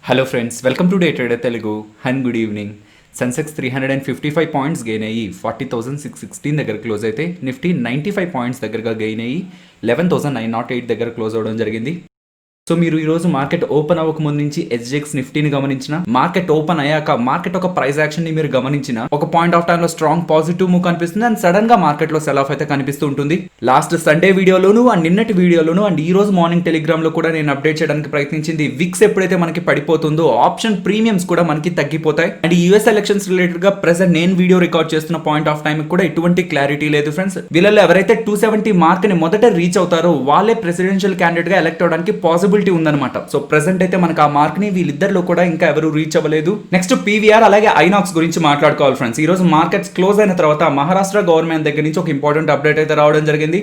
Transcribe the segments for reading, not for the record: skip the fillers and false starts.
Hello friends, welcome to day trader Telugu and good evening. Sensex 355 points gain అయ్యి 40,616 దగ్గర close అయితే, Nifty 95 points దగ్గరగా gain అయ్యి 11,908 దగ్గర క్లోజ్ అవ్వడం జరిగింది. సో మీరు ఈ రోజు మార్కెట్ ఓపెన్ అవ్వక ముందు నుంచి SGX నిఫ్టీని గమనించిన, మార్కెట్ ఓపెన్ అయ్యాక మార్కెట్ ఒక ప్రైస్ యాక్షన్ ని మీరు గమనించిన, ఒక పాయింట్ ఆఫ్ టైమ్ లో స్ట్రాంగ్ పాజిటివ్ మూవ్ కనిపిస్తుంది అండ్ సడన్ గా మార్కెట్ లో సెల్ ఆఫ్ అయితే కనిపిస్తూ ఉంటుంది. లాస్ట్ సండే వీడియోలోను అండ్ నిన్నటి వీడియోలోను అండ్ ఈ రోజు మార్నింగ్ టెలిగ్రామ్ లో కూడా నేను అప్డేట్ చేయడానికి ప్రయత్నించింది, విక్స్ ఎప్పుడైతే మనకి పడిపోతుందో ఆప్షన్ ప్రీమియమ్స్ కూడా మనకి తగ్గిపోతాయి. అండ్ యూఎస్ ఎలక్షన్స్ రిలేటెడ్ గా ప్రెసెంట్ నేను వీడియో రికార్డ్ చేస్తున్న పాయింట్ ఆఫ్ టైం కూడా ఎటువంటి క్లారిటీ లేదు ఫ్రెండ్స్. వీళ్ళలో ఎవరైతే 270 మార్క్ ని మొదట రీచ్ అవుతారో వాళ్ళే ప్రెసిడెన్షియల్ క్యాండిడేట్ గా ఎలక్ట్ అవడానికి పాసిబిలిటీ ఉందన్నమాట. సో ప్రెసెంట్ అయితే మనకు ఆ మార్క్ ని వీళ్ళిద్దరిలో కూడా ఇంకా ఎవరు రీచ్ అవ్వలేదు. నెక్స్ట్ PVR అలాగే ఐనాక్స్ గురించి మాట్లాడుకోవాలి ఫ్రెండ్స్. ఈ రోజు మార్కెట్స్ క్లోజ్ అయిన తర్వాత మహారాష్ట్ర గవర్నమెంట్ దగ్గర నుంచి ఒక ఇంపార్టెంట్ అప్డేట్ అయితే రావడం జరిగింది.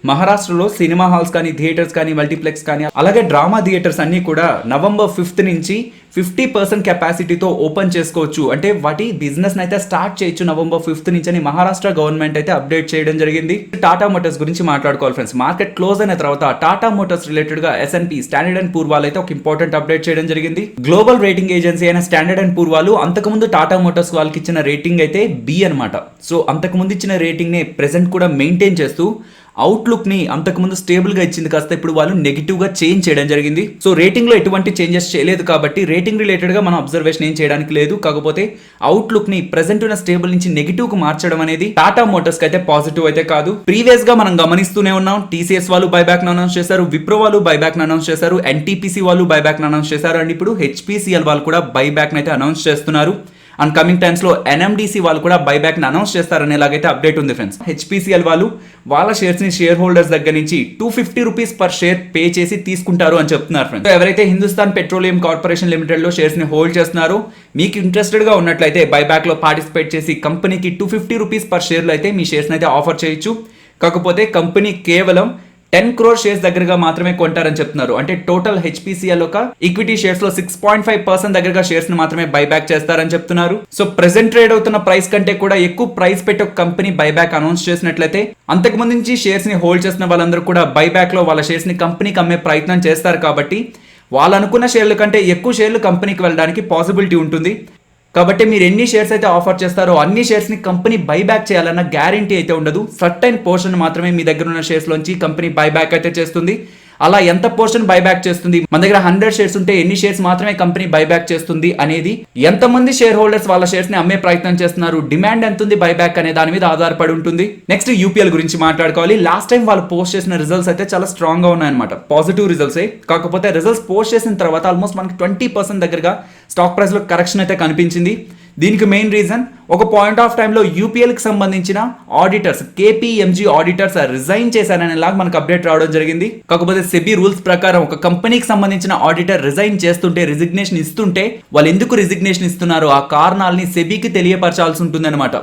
మహారాష్ట్రలో సినిమా హాల్స్ కానీ, థియేటర్స్ కానీ, మల్టీప్లెక్స్ కానీ, అలాగే డ్రామా థియేటర్స్ అన్ని కూడా నవంబర్ 5th నుంచి 50% కెపాసిటీతో ఓపెన్ చేసుకోవచ్చు, అంటే వాటి బిజినెస్ అయితే స్టార్ట్ చేయొచ్చు నవంబర్ 5th నుంచి అని మహారాష్ట్ర గవర్నమెంట్ అయితే అప్డేట్ చేయడం జరిగింది. టాటా మోటార్స్ గురించి మాట్లాడుకోవాలి ఫ్రెండ్స్. మార్కెట్ క్లోజ్ అయిన తర్వాత టాటా మోటార్స్ రిలేటెడ్ గా S&P స్టాండర్డ్ అండ్ పూర్ వాళ్ళు అయితే ఒక ఇంపార్టెంట్ అప్డేట్ చేయడం జరిగింది. గ్లోబల్ రేటింగ్ ఏజెన్సీ అయిన స్టాండర్డ్ అండ్ పూర్ వాళ్ళు అంతకుముందు టాటా మోటార్స్ వాళ్ళకి ఇచ్చిన రేటింగ్ అయితే B అనమాట. సో అంతకుముందు ఇచ్చిన రేటింగ్ నే ప్రెసెంట్ కూడా మెయింటైన్ చేస్తూ అవుట్లుక్ ని అంతకుముందు స్టేబుల్ గా ఇచ్చింది కాస్త ఇప్పుడు వాళ్ళు నెగిటివ్ గా చేంజ్ చేయడం జరిగింది. సో రేటింగ్ లో ఎటువంటి చేంజెస్ చేయలేదు కాబట్టి రేటింగ్ రిలేటెడ్ గా మనం అబ్జర్వేషన్ ఏం చేయడానికి లేదు. కాకపోతే అవుట్లుక్ ని ప్రెసెంట్ ఉన్న స్టేబుల్ నుంచి నెగిటివ్ కు మార్చడం అనేది టాటా మోటార్స్ కి అయితే పాజిటివ్ అయితే కాదు. ప్రీవియస్ గా మనం గమనిస్తూనే ఉన్నాం, TCS వాళ్ళు బైబ్యాక్ ను అనౌన్స్ చేశారు, విప్రో వాళ్ళు బైబ్యాక్ ను అనౌన్స్ చేశారు, NTPC వాళ్ళు బైబ్యాక్ ను అనౌన్స్ చేశారు అండ్ ఇప్పుడు HPCL వాళ్ళు కూడా బైబ్యాక్ ను అయితే అనౌన్స్ చేస్తున్నారు. అండ్ కమింగ్ టైమ్స్ లో NMDC వాళ్ళు కూడా బైబ్యాక్ ని అనౌన్స్ చేస్తారనేలాగైతే అప్డేట్ ఉంది ఫ్రెండ్స్. HPCL వాళ్ళు వాళ్ళ షేర్స్ ని షేర్ హోల్డర్స్ దగ్గర నుంచి 250 రూపీస్ పర్ షేర్ పే చేసి తీసుకుంటారు అని చెప్తున్నారు ఫ్రెండ్స్. ఎవరైతే హిందుస్థాన్ పెట్రోలియం కార్పొరేషన్ లిమిటెడ్ లో షేర్స్ ని హోల్డ్ చేస్తున్నారో, మీకు ఇంట్రెస్టెడ్ గా ఉన్నట్లయితే బైబ్యాక్ లో పార్టిసిపేట్ చేసి కంపెనీకి 250 రూపీస్ పర్ షేర్ లో అయితే మీ షేర్స్ ని అయితే ఆఫర్ చేయొచ్చు. కాకపోతే కంపెనీ కేవలం 10 crore షేర్స్ దగ్గరగా మాత్రమే కొంటారని చెప్తున్నారు. అంటే టోటల్ HPCL ఒక ఈక్విటీ షేర్స్ లో 6.5% దగ్గరగా షేర్స్ ని మాత్రమే బైబ్యాక్ చేస్తారని చెప్తున్నారు. సో ప్రెసెంట్ ట్రేడ్ అవుతున్న ప్రైస్ కంటే కూడా ఎక్కువ ప్రైస్ పెట్టి ఒక కంపెనీ బైబ్యాక్ అనౌన్స్ చేసినట్లయితే అంతకు ముందు నుంచి షేర్స్ ని హోల్డ్ చేసిన వాళ్ళందరూ కూడా బైబ్యాక్ లో వాళ్ళ షేర్స్ ని కంపెనీకి అమ్మే ప్రయత్నం చేస్తారు. కాబట్టి వాళ్ళు అనుకున్న షేర్ల కంటే ఎక్కువ షేర్లు కంపెనీకి వెళ్ళడానికి పాసిబిలిటీ ఉంటుంది. కాబట్టి మీరు ఎన్ని షేర్స్ అయితే ఆఫర్ చేస్తారో అన్ని షేర్స్ ని కంపెనీ బైబ్యాక్ చేయాలన్న గ్యారంటీ అయితే ఉండదు. సర్టైన్ పోర్షన్ మాత్రమే మీ దగ్గర ఉన్న షేర్స్ లోంచి కంపెనీ బైబ్యాక్ అయితే చేస్తుంది. అలా ఎంత పోర్షన్ బైబ్యాక్ చేస్తుంది, మన దగ్గర 100 షేర్స్ ఉంటే ఎన్ని షేర్స్ మాత్రమే కంపెనీ బైబ్యాక్ చేస్తుంది అనేది, ఎంతమంది షేర్ హోల్డర్స్ వాళ్ళ షేర్స్ ని అమ్మే ప్రయత్నం చేస్తున్నారు, డిమాండ్ ఎంత ఉంది బైబ్యాక్ అనే దాని మీద ఆధారపడి ఉంటుంది. నెక్స్ట్ UPL గురించి మాట్లాడుకోవాలి. లాస్ట్ టైం వాళ్ళు పోస్ట్ చేసిన రిజల్ట్స్ అయితే చాలా స్ట్రాంగ్ గా ఉన్నాయన్నమాట, పాజిటివ్ రిజల్ట్స్. కాకపోతే రిజల్ట్స్ పోస్ట్ చేసిన తర్వాత ఆల్మోస్ట్ మనకి 20% దగ్గరగా స్టాక్ ప్రైస్ లో కరెక్షన్ అయితే కనిపించింది. దీనికి మెయిన్ రీజన్ ఒక పాయింట్ ఆఫ్ టైంలో UPL కి సంబంధించిన ఆడిటర్స్, KPMG ఆడిటర్స్ రిజైన్ చేశారనేలాగా మనకు అప్డేట్ రావడం జరిగింది. కాకపోతే సెబీ రూల్స్ ప్రకారం ఒక కంపెనీకి సంబంధించిన ఆడిటర్ రిజైన్ చేస్తుంటే, రిజిగ్నేషన్ ఇస్తుంటే, వాళ్ళు ఎందుకు రిజిగ్నేషన్ ఇస్తున్నారు ఆ కారణాలని సెబీకి తెలియపరచాల్సి ఉంటుంది అనమాట.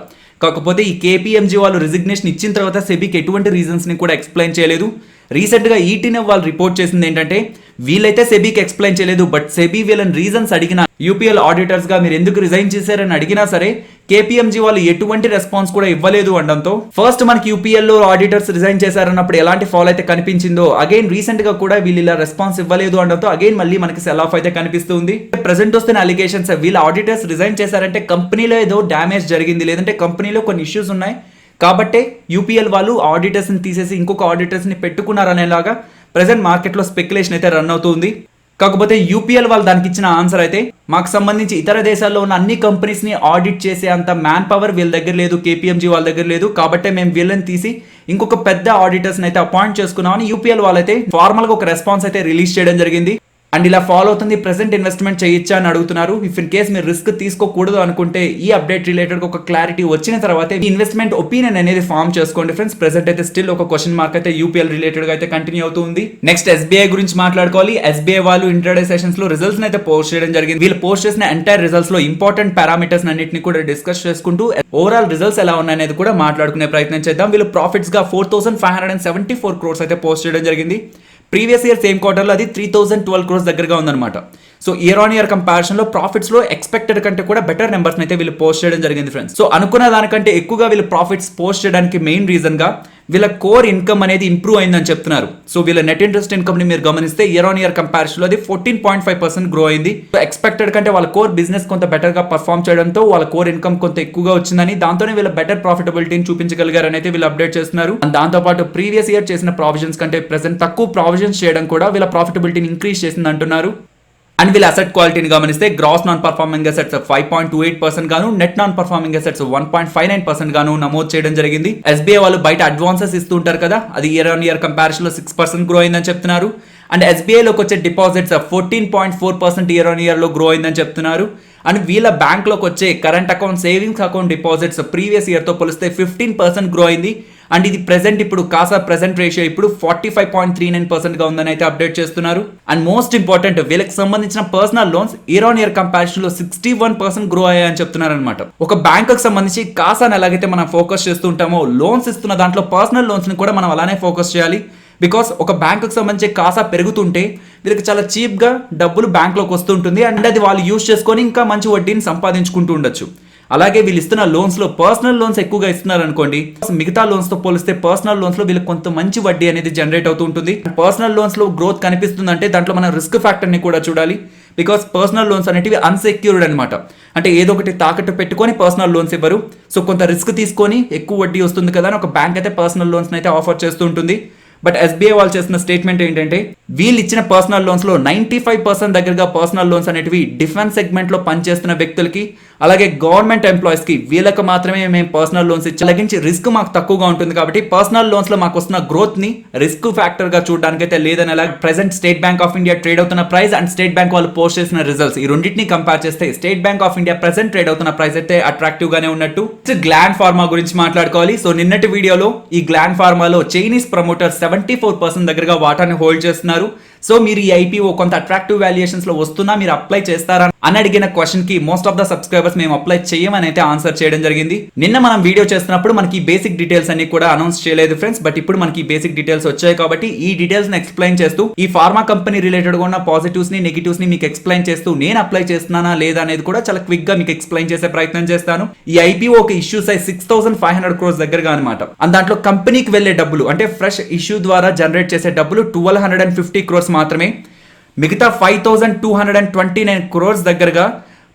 కాకపోతే ఈ KPMG వాళ్ళు రిజిగ్నేషన్ ఇచ్చిన తర్వాత సెబీకి ఎటువంటి రీజన్స్ ని కూడా ఎక్స్ప్లెయిన్ చేయలేదు. రీసెంట్ గా ఈటీనే వాళ్ళు రిపోర్ట్ చేసింది ఏంటంటే, వీళ్ళైతే సెబీకి ఎక్స్ప్లెయిన్ చేయలేదు, బట్ సెబీ వీళ్ళని రీజన్స్ అడిగిన, UPL ఆడిటర్స్ గా మీరు ఎందుకు రిజైన్ చేశారని అడిగినా సరే KPMG వాళ్ళు ఎటువంటి రెస్పాన్స్ కూడా ఇవ్వలేదు అనడంతో ఫస్ట్ మనకి UPL లో ఆడిటర్స్ రిజైన్ చేశారన్నప్పుడు ఎలాంటి ఫాల్ అయితే కనిపించిందో, అగైన్ రీసెంట్ గా కూడా వీళ్ళు ఇలా రెస్పాన్స్ ఇవ్వలేదు అనడంతో అగైన్ మళ్ళీ మనకి సెల్ ఆఫ్ అయితే కనిపిస్తుంది. ప్రెసెంట్ వస్తున్న అలిగేషన్స్, వీళ్ళ ఆడిటర్స్ రిజైన్ చేశారంటే కంపెనీలో ఏదో డ్యామేజ్ జరిగింది, లేదంటే కంపెనీలో కొన్ని ఇష్యూస్ ఉన్నాయి కాబట్టి UPL వాళ్ళు ఆడిటర్స్ ని తీసేసి ఇంకొక ఆడిటర్స్ ని పెట్టుకున్నారనేలాగా ప్రెసెంట్ మార్కెట్ లో స్పెక్యులేషన్ అయితే రన్ అవుతుంది. కాకపోతే UPL వాళ్ళు దానికి ఇచ్చిన ఆన్సర్ అయితే, మాకు సంబంధించి ఇతర దేశాల్లో ఉన్న అన్ని కంపెనీస్ ని ఆడిట్ చేసే అంత మ్యాన్ పవర్ వీళ్ళ దగ్గర లేదు, KPMG వాళ్ళ దగ్గర లేదు, కాబట్టి మేము వీళ్ళని తీసి ఇంకొక పెద్ద ఆడిటర్స్ అయితే అపాయింట్ చేసుకున్నామని UPL వాళ్ళైతే ఫార్మల్ గా ఒక రెస్పాన్స్ అయితే రిలీజ్ చేయడం జరిగింది. అండ్ ఇలా ఫాలో అవుతుంది. ప్రెసెంట్ ఇన్వెస్ట్మెంట్ చేయొచ్చా అని అడుగుతున్నారు. ఇఫ్ ఇన్ కేస్ మీరు రిస్క్ తీసుకోకూడదు అనుకుంటే ఈ అప్డేట్ రిలేటెడ్ ఒక క్లారిటీ వచ్చిన తర్వాత ఇన్వెస్ట్మెంట్ ఒపీనియన్ అనేది ఫామ్ చేసుకోండి ఫ్రెండ్స్. ప్రెసెంట్ అయితే స్టిల్ ఒక క్వశ్చన్ మార్క్ అయితే UPL రిలేటెడ్ గా అయితే కంటిన్యూ అవుతుంది. నెక్స్ట్ SBI గురించి మాట్లాడుకోవాలి. SBI వాళ్ళు ఇంటర్డే సెషన్స్ లో రిజల్ట్స్ అయితే పోస్ట్ చేయడం జరిగింది. వీళ్ళు పోస్ట్ చేసిన ఎంటైర్ రిజల్ట్స్ లో ఇంపార్టెంట్ పారామీటర్స్ అన్నింటిని కూడా డిస్కస్ చేసుకుంటూ ఓవరాల్ రిజల్ట్స్ ఎలా ఉన్నాయనేది కూడా మాట్లాడుకునే ప్రయత్నం చేద్దాం. వీళ్ళు ప్రాఫిట్స్ గా 4,574 crores అయితే పోస్ట్ చేయడం జరిగింది. ప్రీవియస్ ఇయర్ సేమ్ క్వార్టర్లో అది 3,012 crores దగ్గరగా ఉందన్నమాట. So year on year comparison లో ప్రాఫిట్స్ లో ఎక్స్పెక్టెడ్ కంటే కూడా బెటర్ నెంబర్స్ అయితే వీళ్ళు పోస్ట్ చేయడం జరిగింది ఫ్రెండ్స్. సో అనుకున్న దానికంటే ఎక్కువగా వీళ్ళు ప్రాఫిట్స్ పోస్ట్ చేయడానికి మెయిన్ రీజన్ గా వీళ్ళ కోర్ ఇన్కమ్ అనేది ఇంప్రూవ్ అయిందని చెప్తున్నారు. సో వీళ్ళ నెట్ ఇంట్రెస్ట్ ఇన్కమ్ ని మీరు గమనిస్తే ఇయర్ ఆన్ ఇయర్ కంపారిజన్ లో అది 14.5% గ్రో అయింది. ఎక్స్పెక్టెడ్ కంటే వాళ్ళ కోర్ బిజినెస్ కొంత బెటర్ గా పర్ఫామ్ చేయడంతో వాళ్ళ కోర్ ఇన్కమ్ కొంత ఎక్కువగా వచ్చిందని, దాంతోనే వీళ్ళ బెటర్ ప్రాఫిటబిలిటీని చూపించగలిగారని అయితే వీళ్ళు అప్డేట్ చేస్తున్నారు. దాంతో పాటు ప్రీవియస్ ఇయర్ చేసిన ప్రావిజన్స్ కంటే ప్రెసెంట్ తక్కువ ప్రావిజన్స్ చేయడం కూడా వీళ్ళ ప్రాఫిటబిలిటీని ఇంక్రీజ్ చేసింది అంటున్నారు. అండ్ వీళ్ళ అసెట్ క్వాలిటీని గమనిస్తే గ్రాస్ నాన్ పర్ఫార్మింగ్ అసెట్స్ 5.28% గాను, నెట్ నాన్ పర్ఫార్మింగ్ అసెట్స్ 1.59% గాను నమోదు చేయడం జరిగింది. ఎస్బీఐ వాళ్ళు బయట అడ్వాన్సెస్ ఇస్తుంటారు కదా, అది ఇయర్ ఆన్ ఇయర్ కంపారిజన్ లో 6% గ్రో అయిందని చెప్తున్నారు. అండ్ ఎస్బీఐలోకి వచ్చే డిపాజిట్స్ 14.4% ఇయర్ ఆన్ ఇయర్ లో గ్రో అయిందని చెప్తున్నారు. అండ్ వీళ్ళ బ్యాంక్ లోకి వచ్చే current account, savings account deposits previous year తో పోలిస్తే 15% గ్రో అయింది. అండ్ ఇది ప్రెసెంట్ ఇప్పుడు కాసా ప్రెసెంట్ రేషియో ఇప్పుడు 45.39% గా ఉందని అయితే అప్డేట్ చేస్తున్నారు. అండ్ మోస్ట్ ఇంపార్టెంట్, వీళ్ళకి సంబంధించిన personal loans year on year comparison లో 61% గ్రో అయ్యాయని చెప్తున్నారు అనమాట. ఒక బ్యాంక్ కి సంబంధించి కాసాని ఎలాగైతే మనం ఫోకస్ చేస్తూ ఉంటామో, లోన్స్ ఇస్తున్న దాంట్లో పర్సనల్ లోన్స్ ని కూడా మనం అలానే ఫోకస్ చేయాలి. బికాస్ ఒక బ్యాంకుకి సంబంధించి కాసా పెరుగుతుంటే వీళ్ళకి చాలా చీప్గా డబ్బులు బ్యాంక్లోకి వస్తుంటుంది. అండ్ అది వాళ్ళు యూజ్ చేసుకొని ఇంకా మంచి వడ్డీని సంపాదించుకుంటూ ఉండొచ్చు. అలాగే వీళ్ళు ఇస్తున్న లోన్స్లో పర్సనల్ లోన్స్ ఎక్కువగా ఇస్తున్నారు అనుకోండి, మిగతా లోన్స్తో పోలిస్తే పర్సనల్ లోన్స్లో వీళ్ళకి కొంత మంచి వడ్డీ అనేది జనరేట్ అవుతూ ఉంటుంది. పర్సనల్ లోన్స్లో గ్రోత్ కనిపిస్తుందంటే దాంట్లో మనం రిస్క్ ఫ్యాక్టర్ని కూడా చూడాలి. బికాస్ పర్సనల్ లోన్స్ అనేటివి అన్సెక్యూర్డ్ అనమాట. అంటే ఏదో ఒకటి తాకట్టు పెట్టుకొని పర్సనల్ లోన్స్ ఇవ్వరు. సో కొంత రిస్క్ తీసుకొని ఎక్కువ వడ్డీ వస్తుంది కదా అని ఒక బ్యాంక్ అయితే పర్సనల్ లోన్స్ అయితే ఆఫర్ చేస్తూ ఉంటుంది. బట్ ఎస్బీఐ వాళ్ళు చేసిన స్టేట్మెంట్ ఏంటంటే, వీళ్ళు ఇచ్చిన పర్సనల్ లోన్స్ లో 95% దగ్గరగా పర్సనల్ లోన్స్ అనేటివి డిఫెన్స్ సెగ్మెంట్ లో పనిచేస్తున్న వ్యక్తులకి, అలాగే గవర్నమెంట్ ఎంప్లాయీస్ కి, వీళ్ళకి మాత్రమే మేము పర్సనల్ లోన్స్ ఇచ్చి అలాగించి రిస్క్ మాకు తక్కువగా ఉంటుంది కాబట్టి పర్సనల్ లోన్స్ లో మాకు వస్తున్న గ్రోత్ ని రిస్క్ ఫ్యాక్టర్ గా చూడడానికి అయితే లేదని. అలాగే present state bank of India trade అవుతున్న ప్రైస్ అండ్ స్టేట్ బ్యాంక్ వాళ్ళు పోస్ట్ చేసిన రిజల్ట్స్, ఈ రెండింటిని కంపేర్ చేస్తే state bank of India present trade అవుతున్న ప్రైస్ అయితే అట్రాక్టివ్ గానే ఉన్నట్టు. గ్లాండ్ ఫార్మా గురించి మాట్లాడుకోవాలి. సో నిన్నటి వీడియోలో ఈ గ్లాండ్ ఫార్మాలో చైనీస్ ప్రమోటర్ 74% దగ్గరగా వాటాని హోల్డ్ చేస్తున్నారు. సో మీరు ఈ ఐపీఓ కొంత అట్రాక్టివ్ వాల్యుయేషన్స్ లో వస్తున్నా మీరు అప్లై చేస్తారా అని అడిగిన క్వశ్చన్ కి మోస్ట్ ఆఫ్ ద సబ్స్క్రైబర్స్ మేము అప్లై చేయమని అయితే ఆన్సర్ చేయడం జరిగింది. నిన్న మనం వీడియో చేస్తున్నప్పుడు మనకి బేసిక్ డీటెయిల్స్ అన్ని కూడా అనౌన్స్ చేయలేదు ఫ్రెండ్స్, బట్ ఇప్పుడు మనకి బేసిక్ డీటెయిల్స్ వచ్చాయి కాబట్టి ఈ డీటెయిల్స్ ని ఎక్స్ప్లెయిన్ చేస్తూ, ఈ ఫార్మా కంపెనీ రిలేటెడ్ గా ఉన్న పాజిటివ్స్ ని నెగిటివ్స్ ని మీకు ఎక్స్ప్లెయిన్ చేస్తూ, నేను అప్లై చేస్తున్నానా లేదా అనేది కూడా చాలా క్విక్ గా మీకు ఎక్స్ప్లెయిన్ చేసే ప్రయత్నం చేస్తాను. ఈ ఐపీఓ ఒక ఇష్యూ సైజ్ 6,500 crores దగ్గరగా అనమాట. అండ్ దాంట్లో కంపెనీకి వెళ్లే డబ్బులు అంటే ఫ్రెష్ ఇష్యూ ద్వారా జనరేట్ చేసే డబ్బులు 1,250 crores మాత్రమే. మిగతా 5,229 crores దగ్గరగా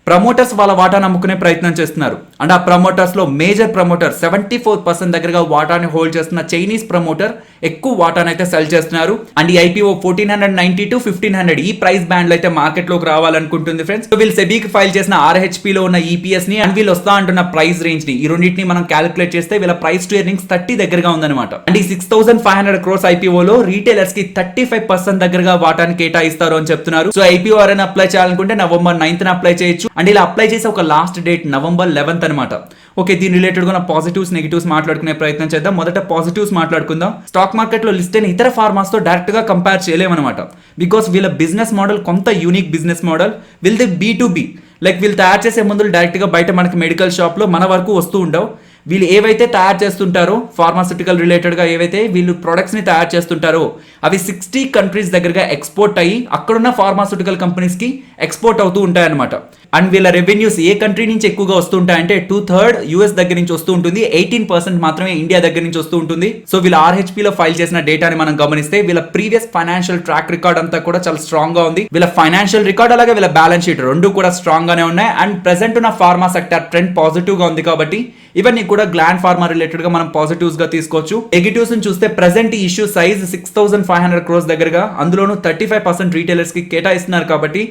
ప్రమోటర్స్ వాళ్ళ వాటాను అమ్ముకునే ప్రయత్నం చేస్తున్నారు. అండ్ ఆ ప్రమోటర్స్ లో మేజర్ ప్రమోటర్ 74% దగ్గరగా వాటాని హోల్డ్ చేస్తున్న చైనీస్ ప్రమోటర్ ఎక్కువ వాటాను అయితే సెల్ చేస్తున్నారు. అండ్ ఈ ఐపీఓ 1,490 to 1,500 ఈ ప్రైస్ బ్యాండ్ లో అయితే మార్కెట్ లోకి రావాలనుకుంటుంది ఫ్రెండ్స్. వీళ్ళు సెబీకి ఫైల్ చేసిన RHP లో ఉన్న ఈపీఎస్ ని అండ్ వీళ్ళు వస్తా అంటున్న ప్రైస్ రేంజ్ ని, ఈ రెండింటిని మనం క్యాలిక్యులేట్ చేస్తే వీళ్ళ ప్రైస్ టు ఎర్నింగ్స్ 30 దగ్గరగా ఉందన్నమాట. అండ్ ఈ 6,500 crores ఐపీఓలో రీటైలర్స్ కి 35% దగ్గరగా వాటాన్ని కేటాయిస్తారు అని చెప్తున్నారు. సో ఐపీఓ ఎవరైనా అప్లై చేయాలనుకుంటే November 9th అప్లై చేయొచ్చు. అండ్ ఇలా అప్లై చేసే ఒక లాస్ట్ డేట్ November 11th అనమాట. ఓకే, దీని రిలేటెడ్ గా పాజిటివ్స్ నెగిటివ్స్ మాట్లాడుకునే ప్రయత్నం చేద్దాం. మొదట పాజిటివ్స్ మాట్లాడుకుందాం. స్టాక్ మార్కెట్ లో లిస్ట్ అయిన ఇతర ఫార్మాస్ తో డైరెక్ట్ గా కంపేర్ చేయలేమన్నమాట. బికాస్ వీళ్ళ బిజినెస్ మోడల్ కొంత యూనిక్ బిజినెస్ మోడల్. వీళ్ళది B2B, లైక్ వీళ్ళు తయారు చేసే మందులు డైరెక్ట్ గా బయట మనకి మెడికల్ షాప్ లో మన వరకు వస్తూ ఉండవు. వీళ్ళు ఏవైతే తయారు చేస్తుంటారో ఫార్మాసిటికల్ రిలేటెడ్ గా ఏవైతే వీళ్ళు ప్రొడక్ట్స్ ని తయారు చేస్తుంటారో అవి 60 కంట్రీస్ దగ్గరగా ఎక్స్పోర్ట్ అయ్యి అక్కడున్న ఫార్మాసిటికల్ కంపెనీస్ కి ఎక్స్పోర్ట్ అవుతూ ఉంటాయి అనమాట. అండ్ వీళ్ళ రెవెన్యూస్ ఏ కంట్రీ నుంచి ఎక్కువగా వస్తుంటాయంటే 2/3 యూఎస్ దగ్గర నుంచి వస్తూ ఉంటుంది, 18% మాత్రమే ఇండియా దగ్గర నుంచి వస్తూ ఉంటుంది. సో వీళ్ళ RHP లో ఫైల్ చేసిన డేటాని మనం గమనిస్తే వీళ్ళ ప్రీవియస్ ఫైనాన్షియల్ ట్రాక్ రికార్డ్ అంతా కూడా చాలా స్ట్రాంగ్ గా ఉంది. వీళ్ళ ఫైనాన్షియల్ రికార్డ్ అలాగే వీళ్ళ బ్యాలెన్స్ షీట్ రెండు కూడా స్ట్రాంగ్ గానే ఉన్నాయి. అండ్ ప్రెసెంట్ ఉన్న ఫార్మా సెక్టర్ ట్రెండ్ పాజిటివ్ గా ఉంది కాబట్టి ఇవన్నీ కూడా గ్లాండ్ ఫార్మా రిలేటెడ్ గా మనం పాజిటివ్స్ గా తీసుకోవచ్చు. నెగిటివ్స్ ని చూస్తే ప్రెసెంట్ ఈ ఇష్యూ సైజ్ 6,500 crores దగ్గరగా, అందులోనూ 35% రీటైలర్స్ కి కేటాయిస్తున్నారు కాబట్టి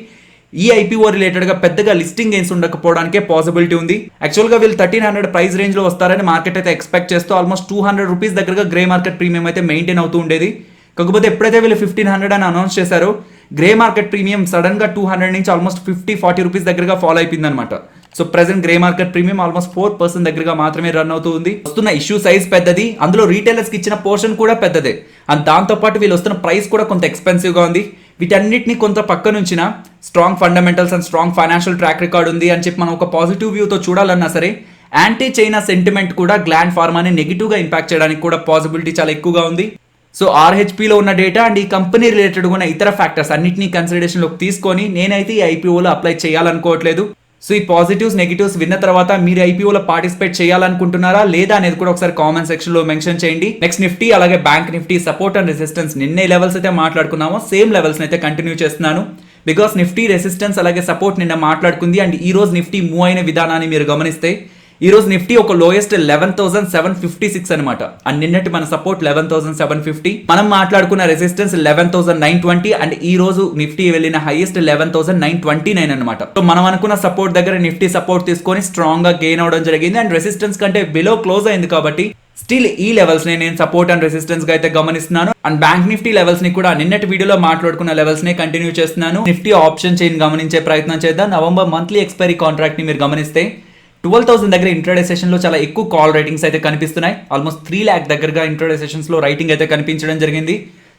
ఈ ఐపీఓ రిలేటెడ్ గా పెద్దగా లిస్టింగ్ గెయిన్స్ ఉండకపోవడానికే పాసిబిలిటీ ఉంది. యాక్చువల్ గా వీళ్ళు 1,300 ప్రైస్ రేంజ్ లో వస్తారని మార్కెట్ అయితే ఎక్స్పెక్ట్ చేస్తూ ఆల్మోస్ట్ 200 రూపీస్ దగ్గరగా గ్రే మార్కెట్ ప్రీమియం అయితే మెయింటైన్ అవుతూ ఉండేది. కాకపోతే ఎప్పుడైతే వీళ్ళు 1,500 అని అనౌన్స్ చేశారో గ్రే మార్కెట్ ప్రీమియం సడన్ గా 200 నుంచి ఆల్మోస్ట్ 50-40 రూపీస్ దగ్గరగా ఫాలో అయిపోయింది అనమాట. So present grey market premium almost 4% దగ్గరగా మాత్రమే రన్ అవుతూ ఉంది. వస్తున్న ఇష్యూ సైజ్ పెద్దది, అందులో రీటైలర్స్ కి ఇచ్చిన పోర్షన్ కూడా పెద్దదే. అండ్ దాంతో పాటు వీళ్ళు వస్తున్న ప్రైస్ కూడా కొంత ఎక్స్పెన్సివ్ గా ఉంది. వీటన్నిటిని కొంత పక్క నుంచిన strong fundamentals and strong financial track record ఉంది అని చెప్పి మనం ఒక పాజిటివ్ వ్యూతో చూడాలన్నా సరే యాంటీ చైనా సెంటిమెంట్ కూడా గ్లాండ్ ఫార్మాని నెగిటివ్ గా ఇంపాక్ట్ చేయడానికి కూడా పాసిబిలిటీ చాలా ఎక్కువగా ఉంది. సో RHPలో ఉన్న డేటా అండ్ ఈ కంపెనీ రిలేటెడ్ ఉన్న ఇతర ఫ్యాక్టర్స్ అన్నింటినీ కన్సిడరేషన్లోకి తీసుకొని నేనైతే ఈ ఐపీఓలో అప్లై చేయాలనుకోవట్లేదు. సో ఈ పాజిటివ్స్ నెగిటివ్స్ విన్న తర్వాత మీరు ఐపీఓలో పార్టిసిపేట్ చేయాలనుకుంటున్నారా లేదా అనేది కూడా ఒకసారి కామెంట్ సెక్షన్ లో మెన్షన్ చేయండి. నెక్స్ట్ నిఫ్టీ అలాగే bank Nifty support and resistance నిన్నే లెవెల్స్ అయితే మాట్లాడుకున్నామో సేమ్ లెవెల్స్ అయితే కంటిన్యూ చేస్తున్నాను. బికాస్ నిఫ్టీ రెసిస్టెన్స్ అలాగే సపోర్ట్ నిన్న మాట్లాడుకుంది అండ్ ఈ రోజు నిఫ్టీ మూవ్ అయిన విధానాన్ని మీరు గమనిస్తే ఈ రోజు నిఫ్టీ ఒక లోయెస్ట్ 11,756 అనమాట. అండ్ నిన్నటి మన సపోర్ట్ 11,750, మనం మాట్లాడుకున్న రెసిస్టెన్స్ 11,920 అండ్ ఈ రోజు నిఫ్టీ వెళ్ళిన హైయెస్ట్ 11,929 అనమాట. సో మనం అనుకున్న సపోర్ట్ దగ్గర నిఫ్టీ సపోర్ట్ తీసుకొని స్ట్రాంగ్ గా గెయిన్ అవడం జరిగింది అండ్ రెసిస్టెన్స్ కంటే బిలో క్లోజ్ అయింది కాబట్టి స్టిల్ ఈ లెవెల్స్ ని నేను సపోర్ట్ అండ్ రెసిస్టెన్స్ గా అయితే గమనిస్తున్నాను. అండ్ బ్యాంక్ నిఫ్టీ లెవెల్స్ ని కూడా నిన్నటి వీడియోలో మాట్లాడుకున్న లెవెల్స్ ని కంటిన్యూ చేస్తున్నాను. నిఫ్టీ ఆప్షన్ చైన్ గమనించే ప్రయత్నం చేద్దాం. నవంబర్ మంత్లీ ఎక్స్పైరీ కాంట్రాక్ట్ ని మీరు గమనిస్తే 12,000 దగ్గర ఇంట్రాడే సెషన్ లో చాలా ఎక్కువ కాల్ రైటింగ్స్ అయితే కనిపిస్తున్నాయి. ఆల్మోస్ట్ 3 lakh దగ్గరగా ఇంట్రాడే సెషన్స్ లో రైటింగ్ అయితే కనిపించడం జరిగింది.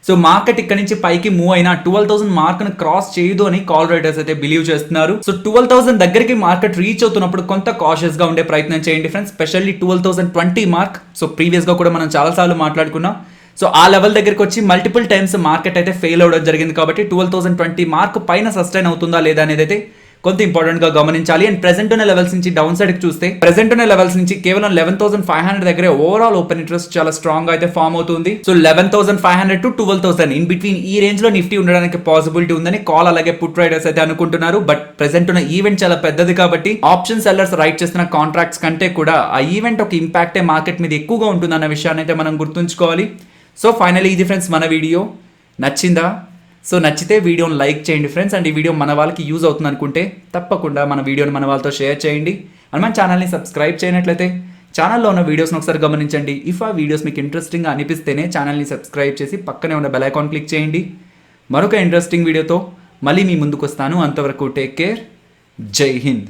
సో మార్కెట్ ఇక్కడ నుంచి పైకి మూవ్ అయినా 12,000 మార్క్ ను క్రాస్ చేయదు అని కాల్ రైటర్స్ అయితే బిలీవ్ చేస్తున్నారు. సో 12,000 దగ్గరికి మార్కెట్ రీచ్ అవుతున్నప్పుడు కొంత కాషియస్ గా ఉండే ప్రయత్నం చేయండి friends, specially 12,020 mark. So previous గా కూడా మనం చాలా సార్లు మాట్లాడుకున్నాం. సో ఆ లెవెల్ దగ్గరికి వచ్చి మల్టిపుల్ టైమ్స్ మార్కెట్ అయితే ఫెయిల్ అవడం జరిగింది కాబట్టి 12,020 మార్క్ పైన సస్టైన్ అవుతుందా లేదా అనేది అయితే కొంత ఇంపార్టెంట్ గా గమనించాలి. అండ్ ప్రెసెంట్ ఉన్న లెవెల్స్ నుంచి డౌన్ సైడ్ కి చూస్తే ప్రెసెంట్ ఉన్న లెవెల్స్ నుంచి కేవలం 11,500 దగ్గరే ఓవరాల్ ఓపెన్ ఇంట్రెస్ట్ చాలా స్ట్రాంగ్ గా అయితే ఫామ్ అవుతుంది. సో 11,500 to 12,000 ఇన్ బిట్వీన్ ఈ రేంజ్ లో నిఫ్టీ ఉండడానికి పాసిబిలిటీ ఉందని కాల్ అలాగే పుట్ రైడర్స్ అయితే అనుకుంటున్నారు. బట్ ప్రెసెంట్ ఉన్న ఈవెంట్ చాలా పెద్దది కాబట్టి ఆప్షన్ సెల్లర్స్ రైట్ చేస్తున్న కాంట్రాక్ట్స్ కంటే కూడా ఆ ఈవెంట్ ఒక ఇంపాక్టే మార్కెట్ మీద ఎక్కువగా ఉంటుందన్న విషయాన్ని అయితే మనం గుర్తుంచుకోవాలి. సో ఫైనల్లీ ఇది ఫ్రెండ్స్ మన వీడియో నచ్చిందా? సో నచ్చితే వీడియోని లైక్ చేయండి ఫ్రెండ్స్. అండ్ ఈ వీడియో మన వాళ్ళకి యూజ్ అవుతుంది అనుకుంటే తప్పకుండా మన వీడియోని మన వాళ్ళతో షేర్ చేయండి. అండ్ మన ఛానల్ని సబ్స్క్రైబ్ చేయనట్లయితే ఛానల్లో ఉన్న వీడియోస్ని ఒకసారి గమనించండి. ఇఫ్ ఆ వీడియోస్ మీకు ఇంట్రెస్టింగ్గా అనిపిస్తేనే ఛానల్ని సబ్స్క్రైబ్ చేసి పక్కనే ఉన్న బెల్ ఐకాన్ క్లిక్ చేయండి. మరొక ఇంట్రెస్టింగ్ వీడియోతో మళ్ళీ మీ ముందుకు వస్తాను. అంతవరకు టేక్ కేర్. జై హింద్.